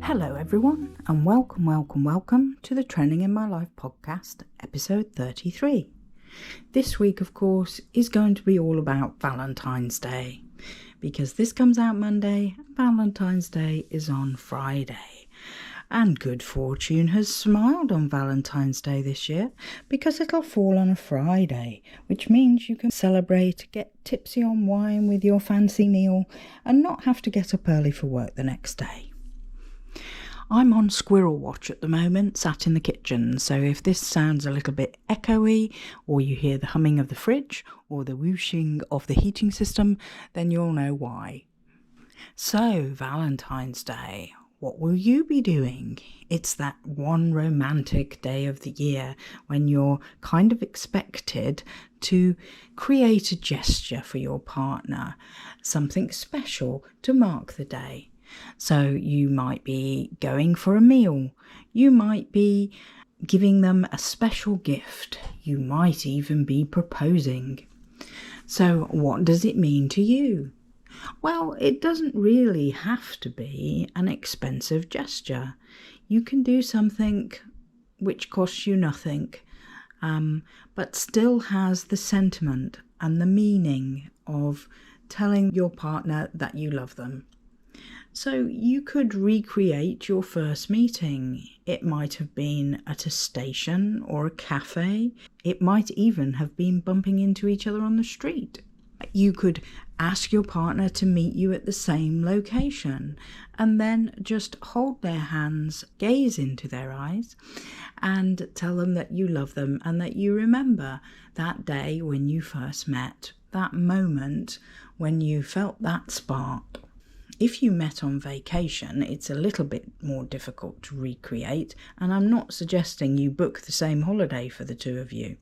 Hello everyone, and welcome to the Trending in My Life podcast, episode 33. This week, of course, is going to be all about Valentine's Day, because this comes out Monday, and Valentine's Day is on Friday. And good fortune has smiled on Valentine's Day this year, because it'll fall on a Friday, which means you can celebrate, get tipsy on wine with your fancy meal, and not have to get up early for work the next day. I'm on squirrel watch at the moment, sat in the kitchen, so if this sounds a little bit echoey, or you hear the humming of the fridge, or the whooshing of the heating system, then you'll know why. So, Valentine's Day, what will you be doing? It's that one romantic day of the year when you're kind of expected to create a gesture for your partner, something special to mark the day. So you might be going for a meal, you might be giving them a special gift, you might even be proposing. So what does it mean to you? Well, it doesn't really have to be an expensive gesture. You can do something which costs you nothing, but still has the sentiment and the meaning of telling your partner that you love them. So you could recreate your first meeting. It might have been at a station or a cafe. It might even have been bumping into each other on the street. You could ask your partner to meet you at the same location and then just hold their hands, gaze into their eyes and tell them that you love them and that you remember that day when you first met, that moment when you felt that spark. If you met on vacation, it's a little bit more difficult to recreate, and I'm not suggesting you book the same holiday for the two of you,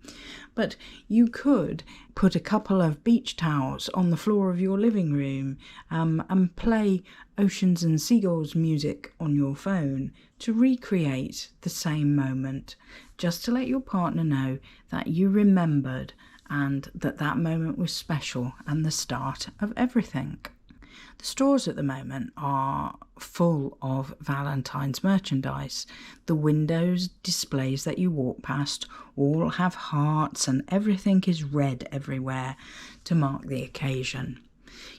but you could put a couple of beach towels on the floor of your living room and play Oceans and Seagulls music on your phone to recreate the same moment, just to let your partner know that you remembered and that moment was special and the start of everything. The stores at the moment are full of Valentine's merchandise. The windows displays that you walk past all have hearts and everything is red everywhere to mark the occasion.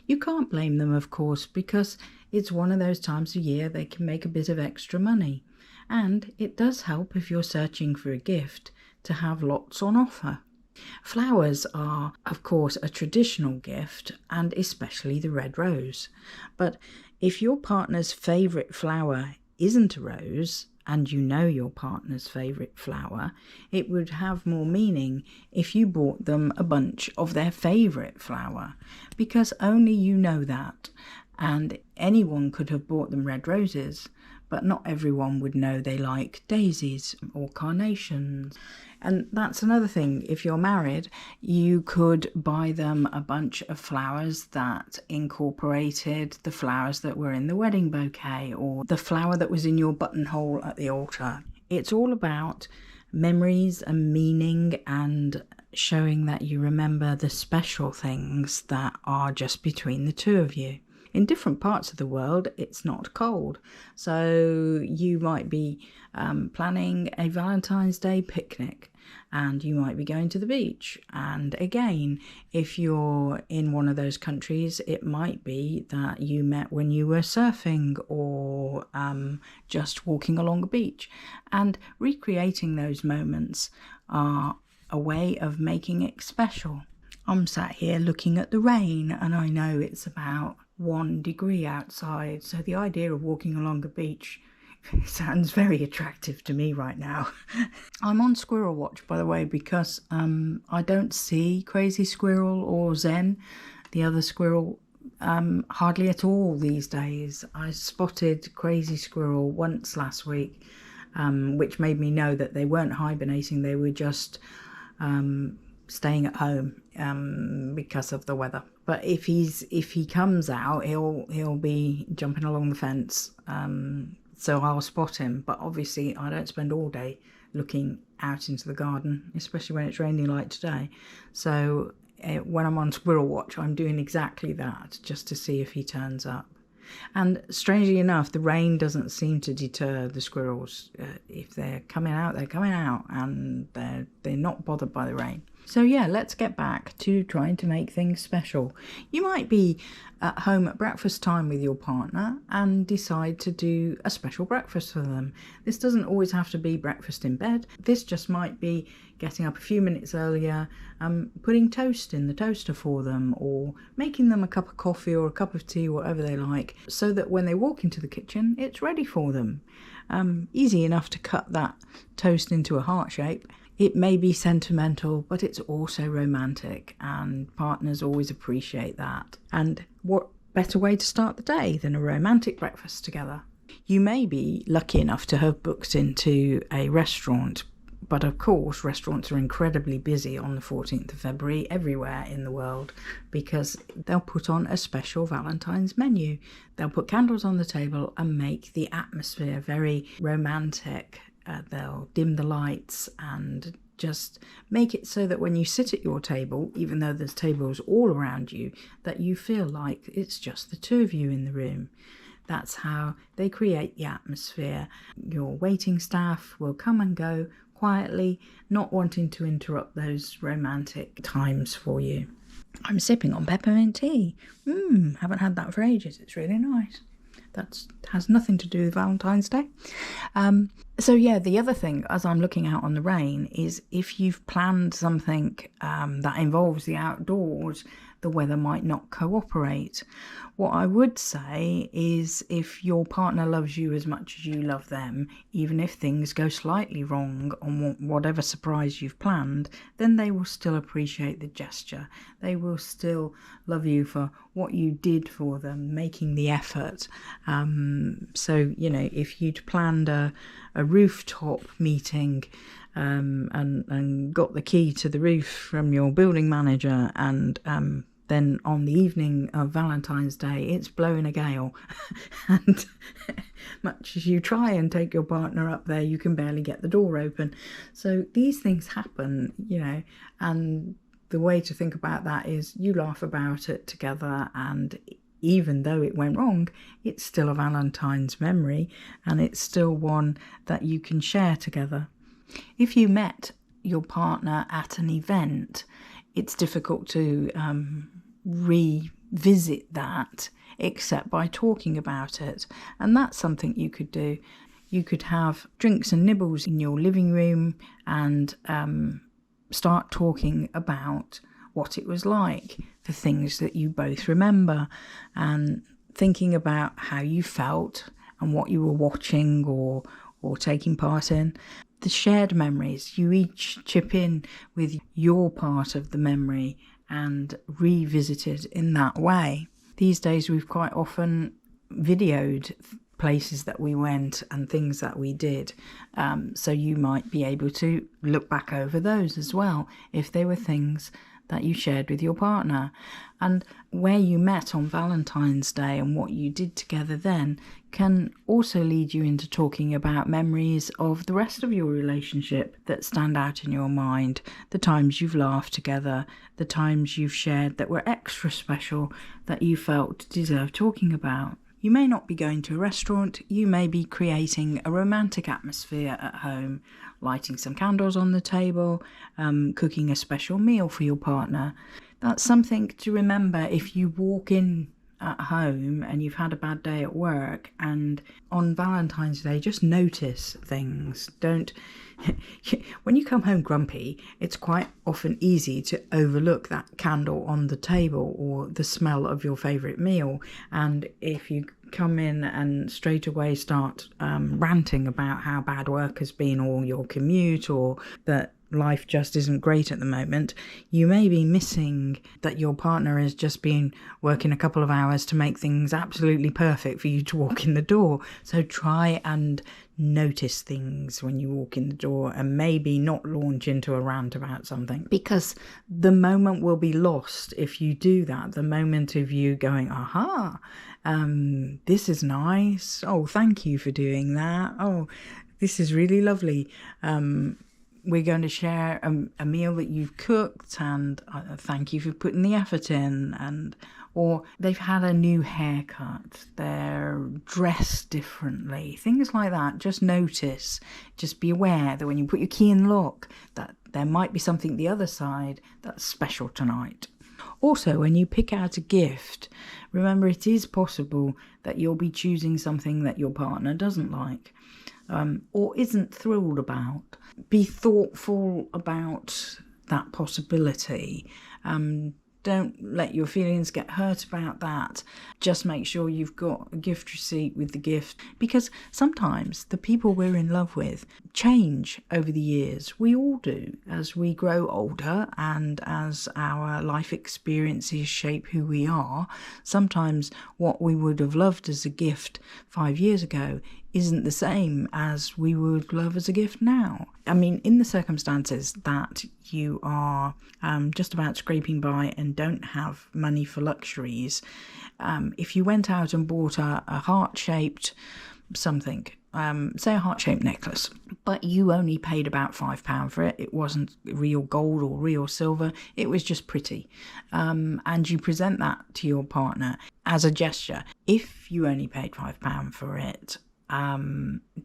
You can't blame them, of course, because it's one of those times of year they can make a bit of extra money. And it does help if you're searching for a gift to have lots on offer. Flowers are, of course, a traditional gift, and especially the red rose. But if your partner's favourite flower isn't a rose, and you know your partner's favourite flower, it would have more meaning if you bought them a bunch of their favourite flower, because only you know that, and anyone could have bought them red roses, but not everyone would know they like daisies or carnations. And that's another thing. If you're married, you could buy them a bunch of flowers that incorporated the flowers that were in the wedding bouquet or the flower that was in your buttonhole at the altar. It's all about memories and meaning and showing that you remember the special things that are just between the two of you. In different parts of the world, it's not cold. So you might be planning a Valentine's Day picnic and you might be going to the beach. And again, if you're in one of those countries, it might be that you met when you were surfing or just walking along a beach. And recreating those moments are a way of making it special. I'm sat here looking at the rain and I know it's about 1 degree outside, so the idea of walking along a beach sounds very attractive to me right now. I'm on squirrel watch, by the way, because I don't see Crazy Squirrel or Zen, the other squirrel, hardly at all these days. I spotted Crazy Squirrel once last week, which made me know that they weren't hibernating, they were just staying at home because of the weather. But if he comes out, he'll be jumping along the fence, so I'll spot him. But obviously I don't spend all day looking out into the garden, especially when it's raining like today. So when I'm on squirrel watch, I'm doing exactly that, just to see if he turns up. And strangely enough, the rain doesn't seem to deter the squirrels. If they're coming out, they're coming out, and they're not bothered by the rain. So yeah, let's get back to trying to make things special. You might be at home at breakfast time with your partner and decide to do a special breakfast for them. This doesn't always have to be breakfast in bed. This just might be getting up a few minutes earlier, putting toast in the toaster for them, or making them a cup of coffee or a cup of tea, whatever they like, so that when they walk into the kitchen, it's ready for them. Easy enough to cut that toast into a heart shape. It may be sentimental, but it's also romantic, and partners always appreciate that. And what better way to start the day than a romantic breakfast together? You may be lucky enough to have booked into a restaurant, but of course restaurants are incredibly busy on the 14th of February everywhere in the world, because they'll put on a special Valentine's menu. They'll put candles on the table and make the atmosphere very romantic. They'll dim the lights and just make it so that when you sit at your table, even though there's tables all around you, that you feel like it's just the two of you in the room. That's how they create the atmosphere. Your waiting staff will come and go quietly, not wanting to interrupt those romantic times for you. I'm sipping on peppermint tea. Haven't had that for ages. It's really nice. That has nothing to do with Valentine's Day. So yeah, the other thing, as I'm looking out on the rain, is if you've planned something that involves the outdoors, the weather might not cooperate. What I would say is, if your partner loves you as much as you love them, even if things go slightly wrong on whatever surprise you've planned, then they will still appreciate the gesture. They will still love you for what you did for them, making the effort. So, if you'd planned a rooftop meeting and got the key to the roof from your building manager, and then on the evening of Valentine's Day it's blowing a gale and much as you try and take your partner up there, you can barely get the door open. So these things happen, and the way to think about that is you laugh about it together, and even though it went wrong, it's still a Valentine's memory, and it's still one that you can share together. If you met your partner at an event, it's difficult to revisit that except by talking about it, and that's something you could do. You could have drinks and nibbles in your living room and start talking about what it was like, the things that you both remember, and thinking about how you felt and what you were watching or taking part in. The shared memories, you each chip in with your part of the memory and revisit it in that way. These days we've quite often videoed places that we went and things that we did, so you might be able to look back over those as well if they were things that you shared with your partner. And where you met on Valentine's Day and what you did together then can also lead you into talking about memories of the rest of your relationship that stand out in your mind, the times you've laughed together, the times you've shared that were extra special that you felt deserved talking about. You may not be going to a restaurant, you may be creating a romantic atmosphere at home, lighting some candles on the table, cooking a special meal for your partner. That's something to remember if you walk in at home and you've had a bad day at work, and on Valentine's Day just notice things. Don't when you come home grumpy, it's quite often easy to overlook that candle on the table or the smell of your favourite meal, and if you come in and straight away start ranting about how bad work has been, or your commute, or that life just isn't great at the moment, you may be missing that your partner has just been working a couple of hours to make things absolutely perfect for you to walk in the door. So try and notice things when you walk in the door, and maybe not launch into a rant about something, because the moment will be lost if you do that. The moment of you going, aha, this is nice, oh thank you for doing that, oh this is really lovely, we're going to share a meal that you've cooked, and thank you for putting the effort in, and or they've had a new haircut, they're dressed differently, things like that. Just notice, just be aware that when you put your key in the lock, that there might be something the other side that's special tonight. Also, when you pick out a gift, remember it is possible that you'll be choosing something that your partner doesn't like or isn't thrilled about. Be thoughtful about that possibility. Don't let your feelings get hurt about that. Just make sure you've got a gift receipt with the gift, because sometimes the people we're in love with change over the years. We all do as we grow older and as our life experiences shape who we are. Sometimes what we would have loved as a gift 5 years ago isn't the same as we would love as a gift now. I mean, in the circumstances that you are just about scraping by and don't have money for luxuries, if you went out and bought a heart-shaped something, say a heart-shaped necklace, but you only paid about £5 for it, it wasn't real gold or real silver, it was just pretty, and you present that to your partner as a gesture. If you only paid £5 for it,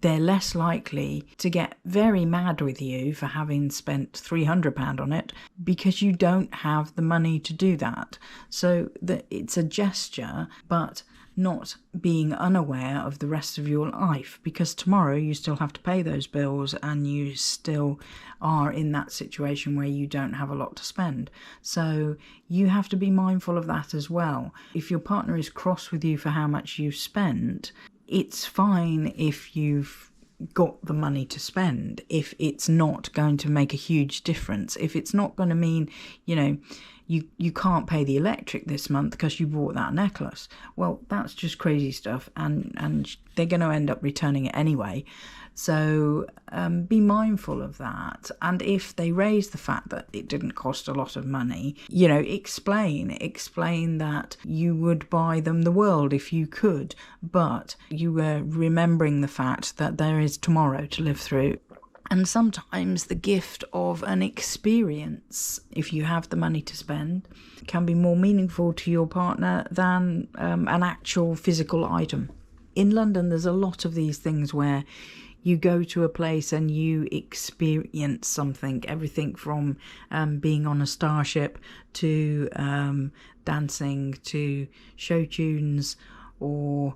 they're less likely to get very mad with you for having spent £300 on it, because you don't have the money to do that. So that it's a gesture, but not being unaware of the rest of your life, because tomorrow you still have to pay those bills and you still are in that situation where you don't have a lot to spend. So you have to be mindful of that as well. If your partner is cross with you for how much you've spent, it's fine if you've got the money to spend, if it's not going to make a huge difference, if it's not going to mean, you can't pay the electric this month because you bought that necklace. Well, that's just crazy stuff, and they're going to end up returning it anyway. So be mindful of that. And if they raise the fact that it didn't cost a lot of money, explain that you would buy them the world if you could, but you were remembering the fact that there is tomorrow to live through. And sometimes the gift of an experience, if you have the money to spend, can be more meaningful to your partner than an actual physical item. In London, there's a lot of these things where you go to a place and you experience something, everything from being on a starship to dancing to show tunes, or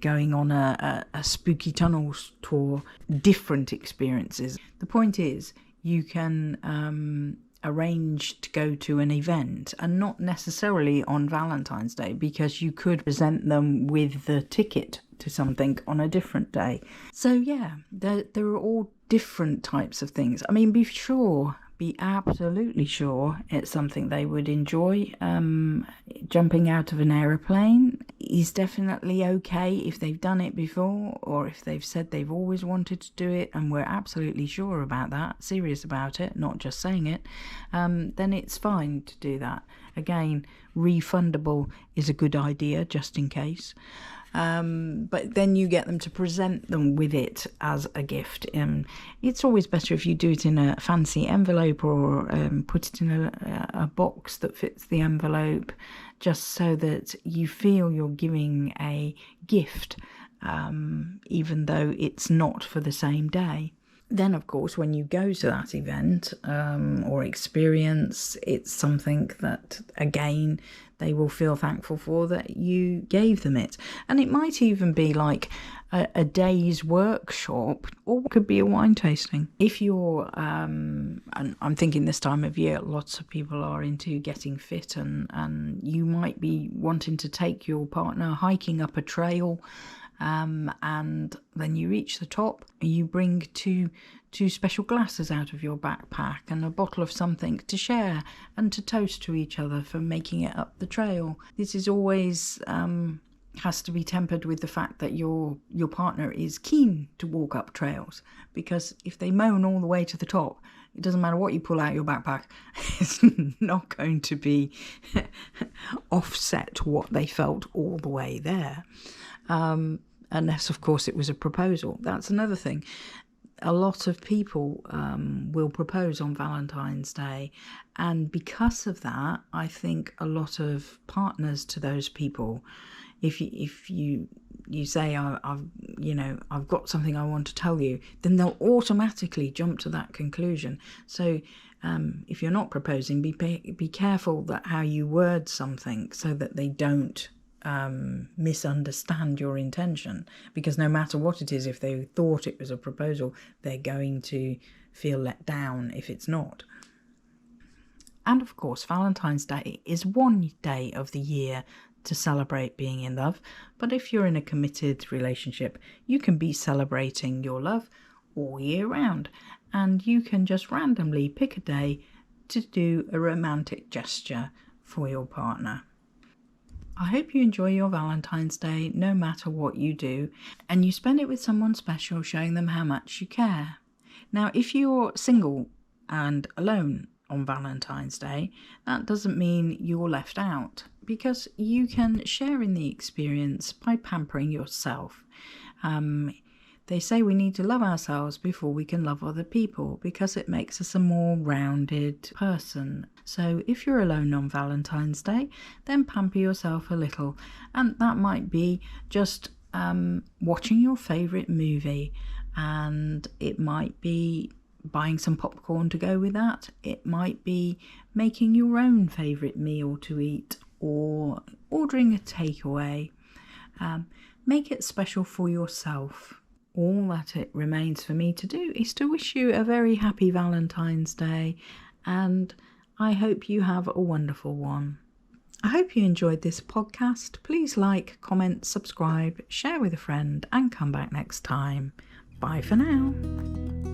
going on a spooky tunnels tour, different experiences. The point is, you can arrange to go to an event, and not necessarily on Valentine's Day, because you could present them with the ticket to something on a different day. So yeah, there are all different types of things. I mean, be absolutely sure it's something they would enjoy. Jumping out of an aeroplane is definitely okay if they've done it before, or if they've said they've always wanted to do it and we're absolutely sure about that, serious about it, not just saying it, then it's fine to do that. Again, refundable is a good idea, just in case. But then you get them to present them with it as a gift. It's always better if you do it in a fancy envelope, or put it in a box that fits the envelope, just so that you feel you're giving a gift, even though it's not for the same day. Then, of course, when you go to that event or experience, it's something that, again, they will feel thankful for that you gave them it. And it might even be like a day's workshop, or it could be a wine tasting. If you're, and I'm thinking this time of year, lots of people are into getting fit, and you might be wanting to take your partner hiking up a trail, and then you reach the top, you bring two special glasses out of your backpack and a bottle of something to share and to toast to each other for making it up the trail. This is always has to be tempered with the fact that your partner is keen to walk up trails, because if they moan all the way to the top, it doesn't matter what you pull out your backpack, it's not going to be offset what they felt all the way there. Unless, of course, it was a proposal. That's another thing. a lot of people will propose on Valentine's Day, and because of that, I think a lot of partners to those people, if you say I've got something I want to tell you, then they'll automatically jump to that conclusion. So if you're not proposing, be careful that how you word something so that they don't misunderstand your intention, because no matter what it is, if they thought it was a proposal, they're going to feel let down if it's not. And of course, Valentine's Day is one day of the year to celebrate being in love, but if you're in a committed relationship, you can be celebrating your love all year round, and you can just randomly pick a day to do a romantic gesture for your partner. I hope you enjoy your Valentine's Day no matter what you do, and you spend it with someone special, showing them how much you care. Now, if you're single and alone on Valentine's Day, that doesn't mean you're left out, because you can share in the experience by pampering yourself. They say we need to love ourselves before we can love other people, because it makes us a more rounded person. So if you're alone on Valentine's Day, then pamper yourself a little. And that might be just watching your favourite movie, and it might be buying some popcorn to go with that. It might be making your own favourite meal to eat, or ordering a takeaway. Make it special for yourself. All that it remains for me to do is to wish you a very happy Valentine's Day, and I hope you have a wonderful one. I hope you enjoyed this podcast. Please like, comment, subscribe, share with a friend, and come back next time. Bye for now.